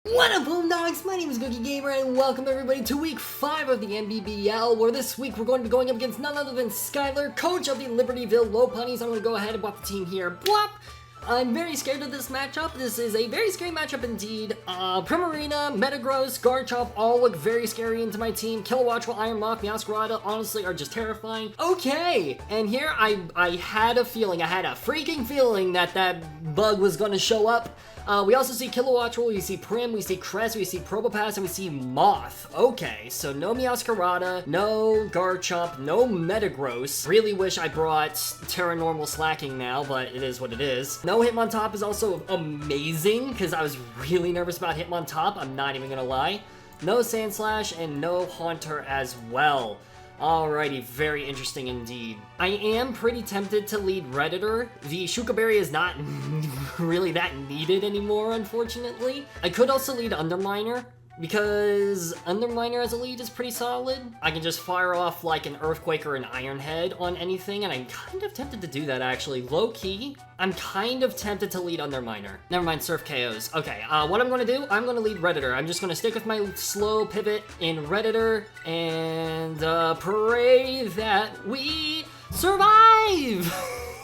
What up, Homedawgs? My name is Gokey Gamer, and welcome everybody to week 5 of the NBBL, where this week we're going to be going up against none other than Skylar, coach of the Libertyville Lopunnys. I'm going to go ahead and pop the team here. Blop! I'm very scared of this matchup. This is a very scary matchup indeed. Primarina, Metagross, Garchomp all look very scary into my team. Kilowattrel, Iron Moth, Meowscarada honestly are just terrifying. Okay, and here I had a feeling, I had a freaking feeling that that bug was going to show up. We also see Kilowattrel, we see Prim, we see Crest, we see Probopass, and we see Moth. Okay, so no Meowscarada, no Garchomp, no Metagross. Really wish I brought Terra Normal Slacking now, but it is what it is. No Hitmontop is also amazing, because I was really nervous about Hitmontop, I'm not even gonna lie. No Sandslash, and no Haunter as well. Alrighty, very interesting indeed. I am pretty tempted to lead Redditor. The Shuka Berry is not really that needed anymore, unfortunately. I could also lead Underminer, because Underminer as a lead is pretty solid. I can just fire off like an Earthquake or an Iron Head on anything, and I'm kind of tempted to do that actually. Low-key, I'm kind of tempted to lead Underminer. Never mind, Surf KOs. Okay, what I'm gonna do, I'm gonna lead Redditor. I'm just gonna stick with my slow pivot in Redditor and pray that we survive!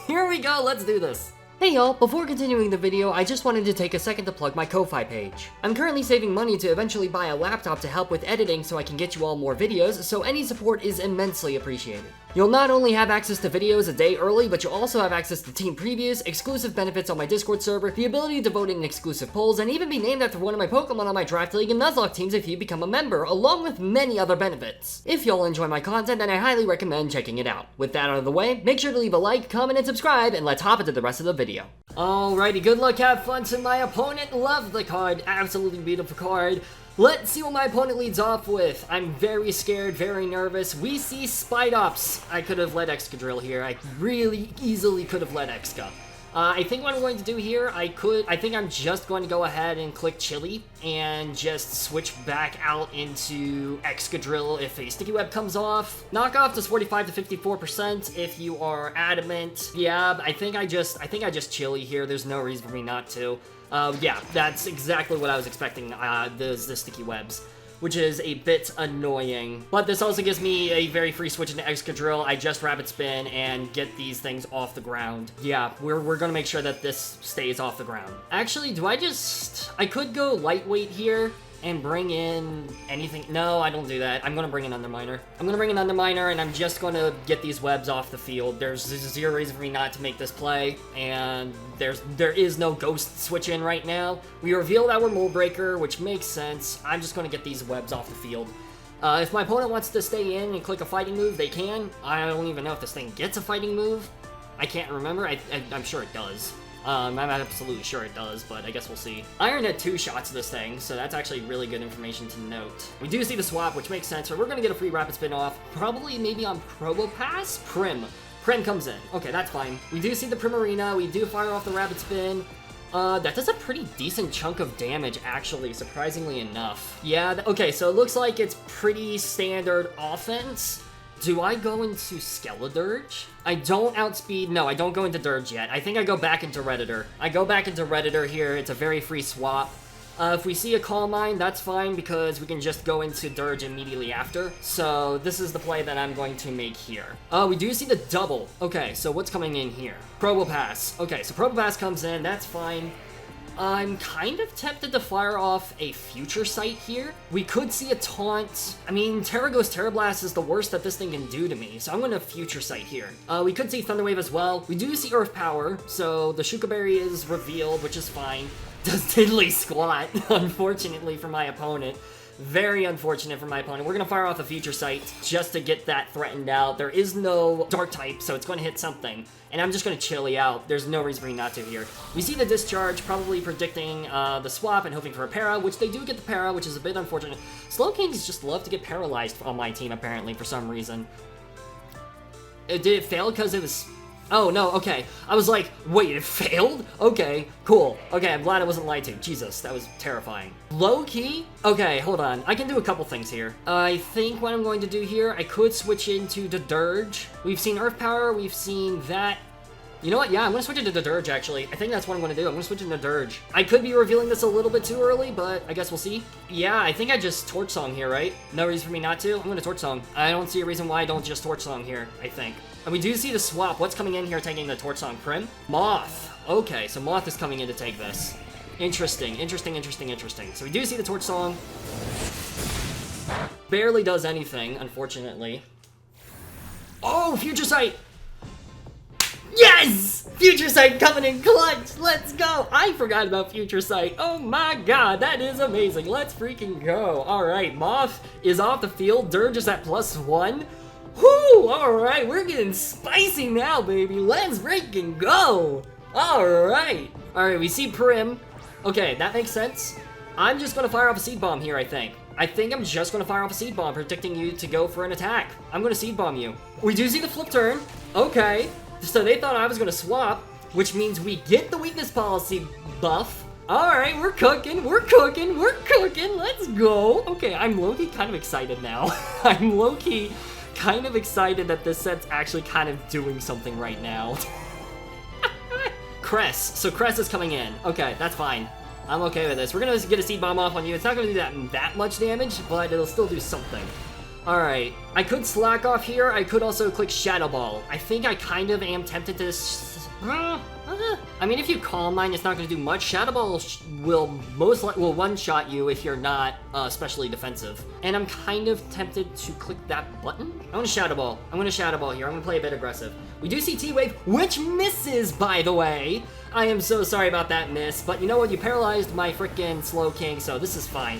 Here we go, let's do this. Hey y'all, before continuing the video, I just wanted to take a second to plug my Ko-Fi page. I'm currently saving money to eventually buy a laptop to help with editing so I can get you all more videos, so any support is immensely appreciated. You'll not only have access to videos a day early, but you'll also have access to team previews, exclusive benefits on my Discord server, the ability to vote in exclusive polls, and even be named after one of my Pokemon on my Draft League and NUZLOCKE teams if you become a member, along with many other benefits. If y'all enjoy my content, then I highly recommend checking it out. With that out of the way, make sure to leave a like, comment, and subscribe, and let's hop into the rest of the video. Alrighty, good luck, have fun to my opponent. Love the card, absolutely beautiful card. Let's see what my opponent leads off with. I'm very scared, very nervous. We see Spidops. I could have led Excadrill here. I really easily could have led Exca. I think what I'm going to do here, I think I'm just going to go ahead and click Chili and just switch back out into Excadrill if a Sticky Web comes off. Knockoff does 45 to 54% if you are adamant. Yeah, I think I just Chili here. There's no reason for me not to. Yeah, that's exactly what I was expecting, the Sticky Webs, which is a bit annoying. But this also gives me a very free switch into Excadrill. I just Rapid Spin and get these things off the ground. Yeah, we're gonna make sure that this stays off the ground. Actually, I could go Lightweight here and bring in anything. No, I don't do that. I'm gonna bring in Underminer. And I'm just gonna get these webs off the field. There's zero reason for me not to make this play, and there is no Ghost switch in right now. We revealed our Mold Breaker, which makes sense. I'm just gonna get these webs off the field. If my opponent wants to stay in and click a fighting move, they can. I don't even know if this thing gets a fighting move. I can't remember. I'm sure it does. I'm absolutely sure it does, but I guess we'll see. Iron had 2 shots of this thing, so that's actually really good information to note. We do see the swap, which makes sense, so we're gonna get a free Rapid Spin off, probably maybe on Probopass? Prim comes in. Okay, that's fine. We do see the Primarina, we do fire off the Rapid Spin. That does a pretty decent chunk of damage, actually, surprisingly enough. Yeah, okay, so it looks like it's pretty standard offense. Do I go into SKELEDIRGE? I don't outspeed, no, I don't go into Dirge yet. I think I go back into Redditor. I go back into Redditor here, it's a very free swap. If we see a Calm Mind, that's fine because we can just go into Dirge immediately after. So this is the play that I'm going to make here. We do see the double. Okay, so what's coming in here? Probopass. Okay, so Probopass comes in, that's fine. I'm kind of tempted to fire off a Future Sight here. We could see a Taunt. I mean, Terraghost Terra Blast is the worst that this thing can do to me, so I'm going to Future Sight here. We could see Thunder Wave as well. We do see Earth Power, so the Shuka Berry is revealed, which is fine. Does Diddly Squat, unfortunately for my opponent. Very unfortunate for my opponent. We're going to fire off a Future Sight just to get that threatened out. There is no Dark type, so it's going to hit something. And I'm just going to Chili out. There's no reason for me not to here. We see the Discharge, probably predicting the swap and hoping for a para, which they do get the para, which is a bit unfortunate. Slowkings just love to get paralyzed on my team, apparently, for some reason. Did it fail because it was... Oh, no, okay. I was like, wait, it failed? Okay, cool. Okay, I'm glad I wasn't lied to. Jesus, that was terrifying. Low-key? Okay, hold on. I can do a couple things here. I think what I'm going to do here, I could switch into the Dirge. We've seen Earth Power, we've seen that. You know what? Yeah, I'm gonna switch it to the Dirge, actually. I think that's what I'm gonna do. I'm gonna switch it to Dirge. I could be revealing this a little bit too early, but I guess we'll see. Yeah, I think I just Torch Song here, right? No reason for me not to. I'm gonna Torch Song. I don't see a reason why I don't just Torch Song here, I think. And we do see the swap. What's coming in here taking the Torch Song? Prim? Moth. Okay, so Moth is coming in to take this. Interesting, interesting, interesting, interesting. So we do see the Torch Song. Barely does anything, unfortunately. Oh, Future Sight! Yes! Future Sight coming in clutch! Let's go! I forgot about Future Sight. Oh my god, that is amazing. Let's freaking go. Alright, Moth is off the field. Dirge is at +1. Whoo! Alright, we're getting spicy now, baby. Let's freaking go! Alright. Alright, we see Prim. Okay, that makes sense. I'm just gonna fire off a Seed Bomb here, I think. I think I'm just gonna fire off a Seed Bomb, predicting you to go for an attack. I'm gonna Seed Bomb you. We do see the flip turn. Okay. So they thought I was gonna swap, which means we get the weakness policy buff. Alright, we're cooking, we're cooking, we're cooking, let's go. Okay, I'm low-key kind of excited now. I'm low-key kind of excited that this set's actually kind of doing something right now. Cress, so Cress is coming in. Okay, that's fine. I'm okay with this. We're gonna get a Seed Bomb off on you. It's not gonna do that much damage, but it'll still do something. Alright, I could slack off here. I could also click Shadow Ball. I think I kind of am tempted to... I mean, if you Calm Mind, it's not going to do much. Shadow Ball will one-shot you if you're not especially defensive. And I'm kind of tempted to click that button. I'm going to Shadow Ball. I'm going to Shadow Ball here. I'm going to play a bit aggressive. We do see T-Wave, which misses, by the way. I am so sorry about that miss, but you know what? You paralyzed my frickin' Slowking, so this is fine.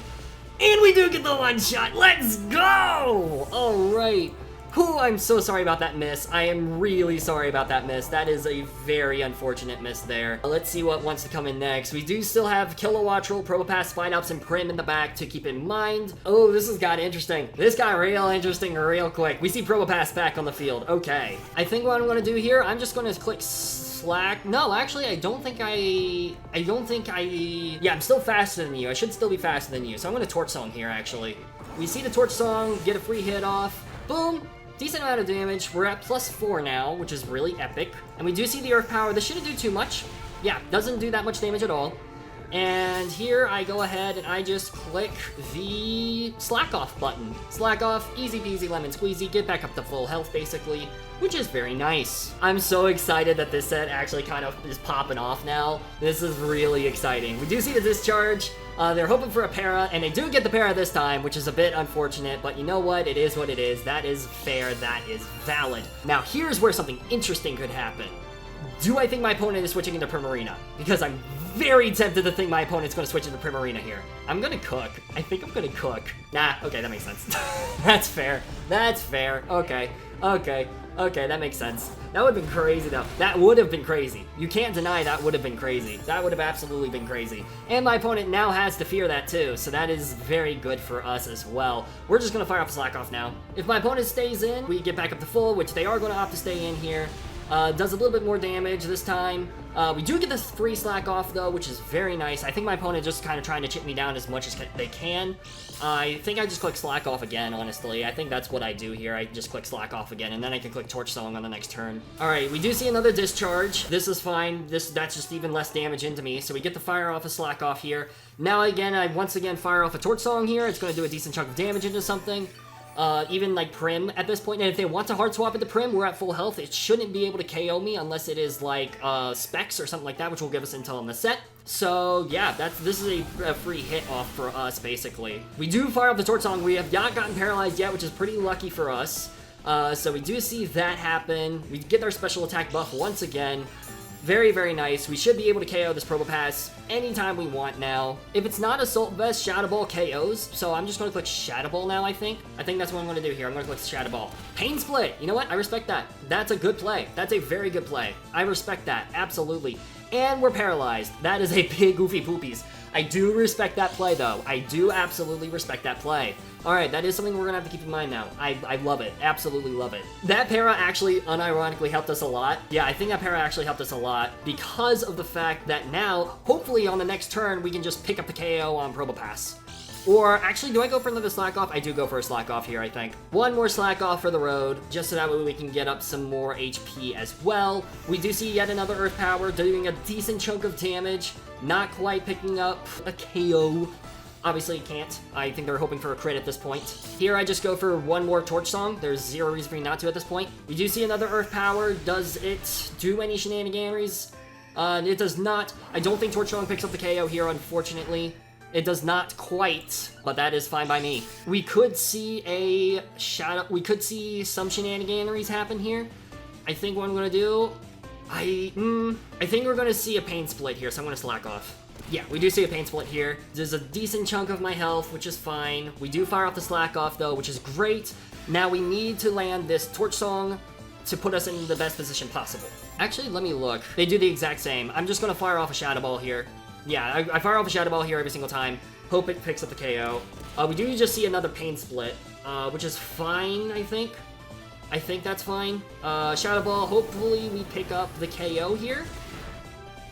And we do get the one-shot! Let's go! Alright. Whew, I'm so sorry about that miss. I am really sorry about that miss. That is a very unfortunate miss there. Let's see what wants to come in next. We do still have Kilowattrel, Probopass, Spinops, and Prim in the back to keep in mind. Oh, this has got interesting. This got real interesting real quick. We see Probopass back on the field. Okay. I think what I'm going to do here, I'm just going to click Slack. No, actually, I don't think yeah, I'm still faster than you. I should still be faster than you. So I'm going to Torch Song here, actually. We see the Torch Song, get a free hit off. Boom. Decent amount of damage. We're at +4 now, which is really epic. And we do see the Earth Power. This shouldn't do too much. Yeah, doesn't do that much damage at all. And here I go ahead and I just click the Slack Off button. Slack Off, easy peasy lemon squeezy, get back up to full health basically, which is very nice. I'm so excited that this set actually kind of is popping off now. This is really exciting. We do see the Discharge. They're hoping for a para, and they do get the para this time, which is a bit unfortunate, but you know what? It is what it is. That is fair. That is valid. Now, here's where something interesting could happen. Do I think my opponent is switching into Primarina? Because I'm very tempted to think my opponent's going to switch into Primarina here. I'm going to cook. I think I'm going to cook. Nah, okay, that makes sense. That's fair. That's fair. Okay, okay, okay, that makes sense. That would have been crazy, though. That would have been crazy. You can't deny that would have been crazy. That would have absolutely been crazy. And my opponent now has to fear that, too, so that is very good for us as well. We're just going to fire off Slack Off now. If my opponent stays in, we get back up to full, which they are going to opt to stay in here. Does a little bit more damage this time. We do get this free Slack Off, though, which is very nice. I think my opponent just kind of trying to chip me down as much as they can. I think I just click Slack Off again, honestly. I think that's what I do here. I just click Slack Off again, and then I can click Torch Song on the next turn. Alright, we do see another Discharge. This is fine. That's just even less damage into me. So we get the fire off a Slack Off here. Now, again, I once again fire off a Torch Song here. It's going to do a decent chunk of damage into something. Even like Prim at this point, and if they want to hard swap into Prim, we're at full health. It shouldn't be able to KO me unless it is like Specs or something like that, which will give us intel on the set. So yeah, this is a free hit off for us basically. We do fire up the Torch Song. We have not gotten paralyzed yet, which is pretty lucky for us. So we do see that happen. We get our special attack buff once again. Very, very nice. We should be able to KO this Probopass anytime we want now. If it's not Assault Vest, Shadow Ball KOs, so I'm just going to click Shadow Ball now, I think. I think that's what I'm going to do here. I'm going to click Shadow Ball. Pain Split. You know what? I respect that. That's a good play. That's a very good play. I respect that. Absolutely. And we're paralyzed. That is a big goofy poopies. I do respect that play, though. I do absolutely respect that play. Alright, that is something we're going to have to keep in mind now. I love it. Absolutely love it. That para actually, unironically, helped us a lot. Yeah, I think that para actually helped us a lot because of the fact that now, hopefully on the next turn, we can just pick up the KO on Probopass. Or actually, do I go for another slack off? I do go for a slack off here, I think. One more slack off for the road, just so that way we can get up some more HP as well. We do see yet another Earth Power doing a decent chunk of damage. Not quite picking up a KO. Obviously, it can't. I think they're hoping for a crit at this point. Here, I just go for one more Torch Song. There's zero reason for me not to at this point. We do see another Earth Power. Does it do any shenaniganeries? It does not. I don't think Torch Song picks up the KO here, unfortunately. It does not quite, but that is fine by me. We could see a shadow. We could see some shenaniganeries happen here. I think what I'm gonna do, I think we're gonna see a pain split here, so I'm gonna slack off. Yeah, we do see a pain split here. There's a decent chunk of my health, which is fine. We do fire off the slack off though, which is great. Now we need to land this Torch Song to put us in the best position possible. Actually, let me look. They do the exact same. I'm just gonna fire off a Shadow Ball here. Yeah, I fire off a Shadow Ball here every single time. Hope it picks up the KO. We do just see another pain split, which is fine, I think. I think that's fine. Shadow Ball, hopefully we pick up the KO here.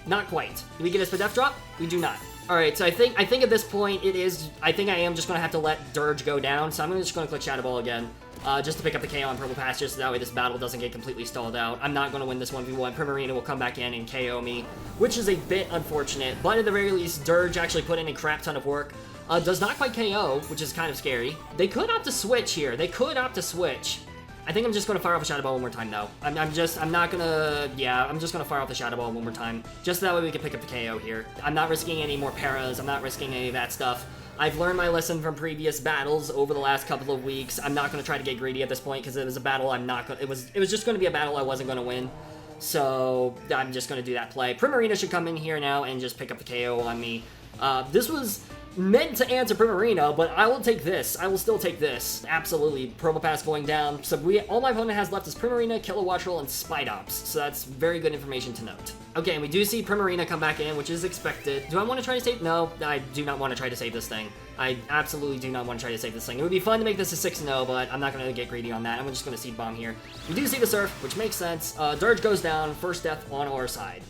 Not quite. Do we get a Spadef drop? We do not. Alright, so I think at this point it is, I think I am just gonna have to let Dirge go down, so I'm just gonna click Shadow Ball again. Just to pick up the KO on Purple Pass, just so that way this battle doesn't get completely stalled out. I'm not going to win this 1v1. Primarina will come back in and KO me, which is a bit unfortunate, but at the very least, Dirge actually put in a crap ton of work. Does not quite KO, which is kind of scary. They could opt to switch here. They could opt to switch. I think I'm just going to fire off a Shadow Ball one more time, though. I'm just going to fire off the Shadow Ball one more time, just so that way we can pick up the KO here. I'm not risking any more paras. I'm not risking any of that stuff. I've learned my lesson from previous battles over the last couple of weeks. I'm not going to try to get greedy at this point because it was a battle it was just going to be a battle I wasn't going to win. So I'm just going to do that play. Primarina should come in here now and just pick up the KO on me. This was meant to answer Primarina, but I will take this. I will still take this. Absolutely. Purple Pass going down. So all my opponent has left is Primarina, Kilowattrel, and Spidops. So that's very good information to note. Okay, and we do see Primarina come back in, which is expected. Do I want to try to save? No, I do not want to try to save this thing. I absolutely do not want to try to save this thing. It would be fun to make this a 6-0, but I'm not going to get greedy on that. I'm just going to Seed Bomb here. We do see the Surf, which makes sense. Dirge goes down. First death on our side.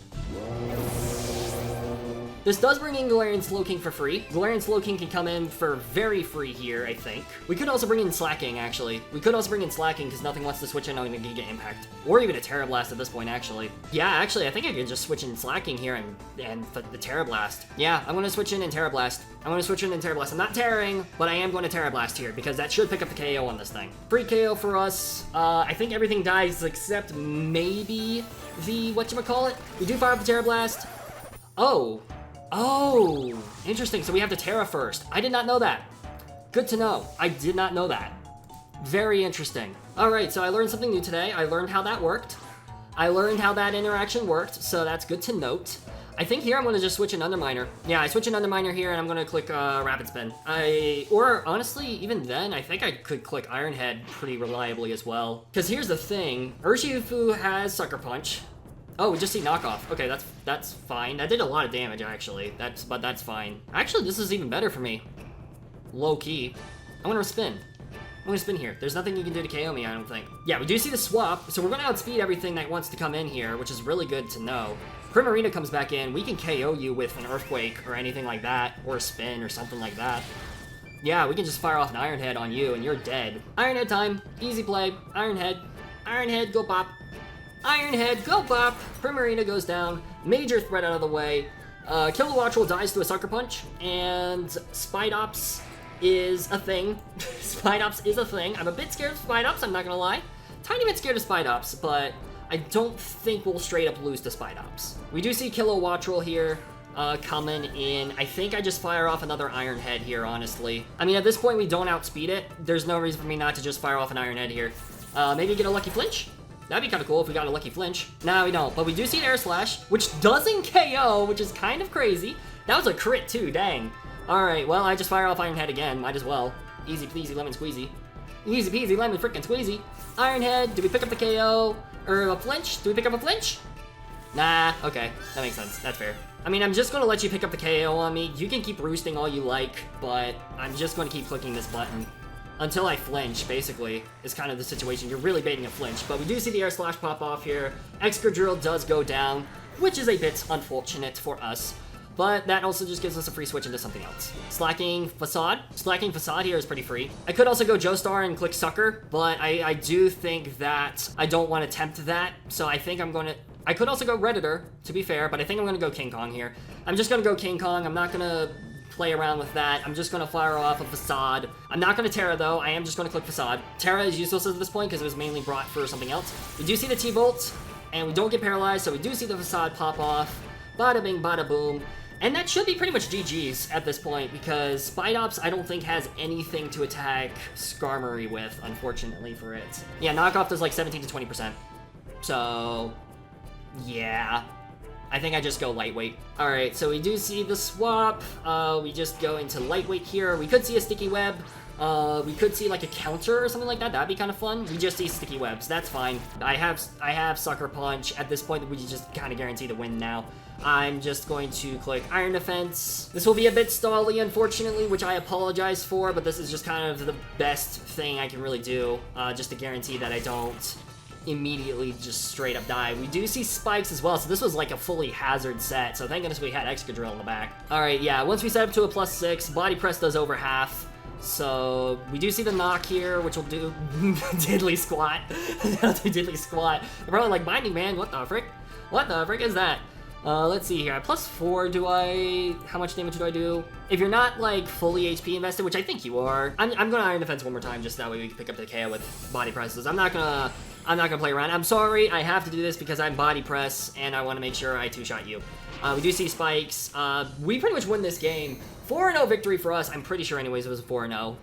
This does bring in Galarian Slowking for free. Galarian Slowking can come in for very free here, I think. We could also bring in Slacking, actually. We could also bring in Slacking because nothing wants to switch in on a Giga Impact. Or even a Terra Blast at this point, actually. Yeah, actually, I think I could just switch in Slacking here and the Terra Blast. Yeah, I'm going to switch in Terra Blast. I'm not tearing, but I am going to Terra Blast here because that should pick up the KO on this thing. Free KO for us. I think everything dies except maybe the whatchamacallit. We do fire up the Terra Blast. Oh, interesting. So we have to Terra first. I did not know that. Good to know. I did not know that. Very interesting. All right, so I learned something new today. I learned how that worked. I learned how that interaction worked, so that's good to note. I think here I'm going to just switch an Underminer. Yeah, I switch an Underminer here, and I'm going to click Rapid Spin. Or honestly, even then, I think I could click Iron Head pretty reliably as well. Because here's the thing. Urshifu has Sucker Punch. Oh, we just see knockoff. Okay, that's fine. That did a lot of damage, actually. But that's fine. Actually, this is even better for me. Low key. I'm gonna spin. I'm gonna spin here. There's nothing you can do to KO me, I don't think. Yeah, we do see the swap, so we're gonna outspeed everything that wants to come in here, which is really good to know. Primarina comes back in. We can KO you with an Earthquake or anything like that, or a spin or something like that. Yeah, we can just fire off an Iron Head on you, and you're dead. Iron Head time. Easy play. Iron Head. Iron Head, go pop. Iron Head, go bop! Primarina goes down, major threat out of the way. Kilowattrel dies to a Sucker Punch, and Spidops is a thing. Spidops is a thing. I'm a bit scared of Spidops, I'm not gonna lie. Tiny bit scared of Spidops, but I don't think we'll straight up lose to Spidops. We do see Kilowattrel here coming in. I think I just fire off another Iron Head here, honestly. I mean, at this point, we don't outspeed it. There's no reason for me not to just fire off an Iron Head here. Maybe get a Lucky Flinch? That'd be kind of cool if we got a Lucky Flinch. Nah, we don't. But we do see an Air Slash, which doesn't KO, which is kind of crazy. That was a crit too, dang. Alright, well, I just fire off Iron Head again. Might as well. Easy peasy lemon squeezy. Easy peasy lemon frickin' squeezy. Iron Head, do we pick up the KO? Or a flinch? Do we pick up a flinch? Nah, okay. That makes sense. That's fair. I mean, I'm just going to let you pick up the KO on me. You can keep roosting all you like, but I'm just going to keep clicking this button. Until I flinch, basically, is kind of the situation. You're really baiting a flinch. But we do see the Air Slash pop off here. Excadrill does go down, which is a bit unfortunate for us. but that also just gives us a free switch into something else. Slacking Facade. Slacking Facade here is pretty free. I could also go Joestar and click Sucker, but I do think that I don't want to tempt that, so I think I'm going to... I could also go Redditor, to be fair, but I think I'm going to go King Kong here. I'm just going to go King Kong. I'm not going to play around with that. I'm just going to fire off a Facade. I'm not going to Terra, though. I am just going to click Facade. Terra is useless at this point because it was mainly brought for something else. We do see the T-Bolt, and we don't get paralyzed, so we do see the Facade pop off. Bada bing, bada boom. And that should be pretty much GG's at this point, because Spidops, I don't think, has anything to attack Skarmory with, unfortunately for it. Yeah, knockoff does like 17 to 20%. So, yeah. I think I just go lightweight. Alright, so we do see the swap. We just go into lightweight here. We could see a sticky web. We could see like a counter or something like that. That'd be kind of fun. We just see sticky webs. That's fine. I have Sucker Punch. At this point, we just kind of guarantee the win now. I'm just going to click Iron Defense. This will be a bit stally, unfortunately, which I apologize for, but this is just kind of the best thing I can really do, just to guarantee that I don't immediately just straight up die. We do see spikes as well, so this was like a fully hazard set, so thank goodness we had Excadrill in the back. Alright, yeah, once we set up to a +6, Body Press does over half. So, we do see the knock here, which will do Diddly Squat. That'll do Diddly Squat. They're probably like, Binding Man, what the frick? What the frick is that? Let's see here. At +4, how much damage do I do? If you're not, like, fully HP invested, which I think you are, I'm gonna Iron Defense one more time, just that way we can pick up the KO with Body Presses. I'm not gonna play around. I'm sorry, I have to do this because I'm Body Press, and I want to make sure I two-shot you. We do see spikes. We pretty much win this game. 4-0 victory for us. I'm pretty sure anyways it was a 4-0,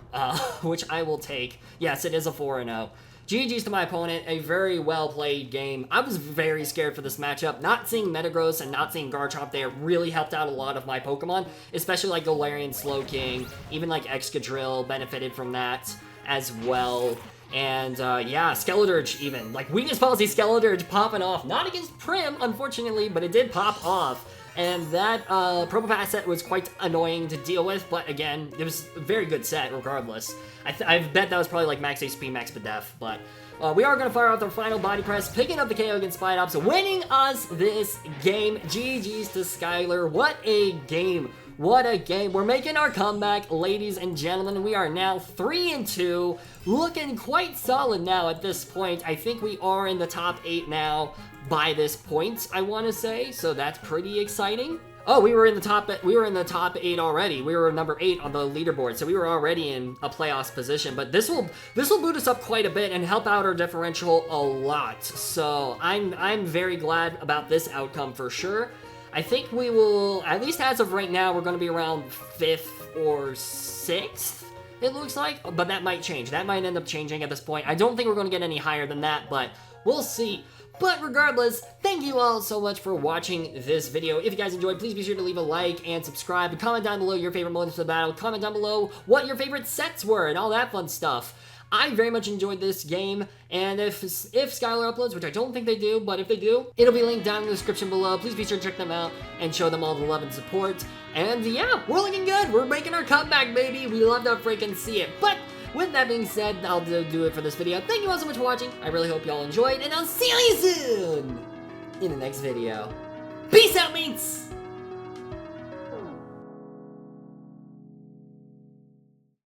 which I will take. Yes, it is a 4-0. GG's to my opponent, a very well-played game. I was very scared for this matchup. Not seeing Metagross and not seeing Garchomp there really helped out a lot of my Pokemon, especially like Galarian Slowking, even like Excadrill benefited from that as well. And yeah, Skeledirge even. Like Weakness Policy Skeledirge popping off. Not against Prim, unfortunately, but it did pop off. And that Probopass set was quite annoying to deal with, but again, it was a very good set regardless. I bet that was probably like max HP, max Bedef, but we are going to fire out the final Body Press, picking up the KO against Spidops, winning us this game. GG's to Skylar. What a game. What a game. We're making our comeback, ladies and gentlemen. We are now 3-2, looking quite solid now at this point. I think we are in the top 8 now by this point, I want to say, so that's pretty exciting. Oh, we were in the top 8 already. We were number 8 on the leaderboard, so we were already in a playoffs position, but this will boot us up quite a bit and help out our differential a lot. So, I'm very glad about this outcome for sure. I think we will, at least as of right now, we're going to be around 5th or 6th, it looks like, but that might change. That might end up changing at this point. I don't think we're going to get any higher than that, but we'll see. But regardless, thank you all so much for watching this video. If you guys enjoyed, please be sure to leave a like and subscribe, and comment down below your favorite moments of the battle. Comment down below what your favorite sets were and all that fun stuff. I very much enjoyed this game, and if Skylar uploads, which I don't think they do, but if they do, it'll be linked down in the description below. Please be sure to check them out and show them all the love and support. And yeah, we're looking good. We're making our comeback, baby. We love to freaking see it. But with that being said, I'll do it for this video. Thank you all so much for watching. I really hope y'all enjoyed, and I'll see you soon in the next video. Peace out, mates!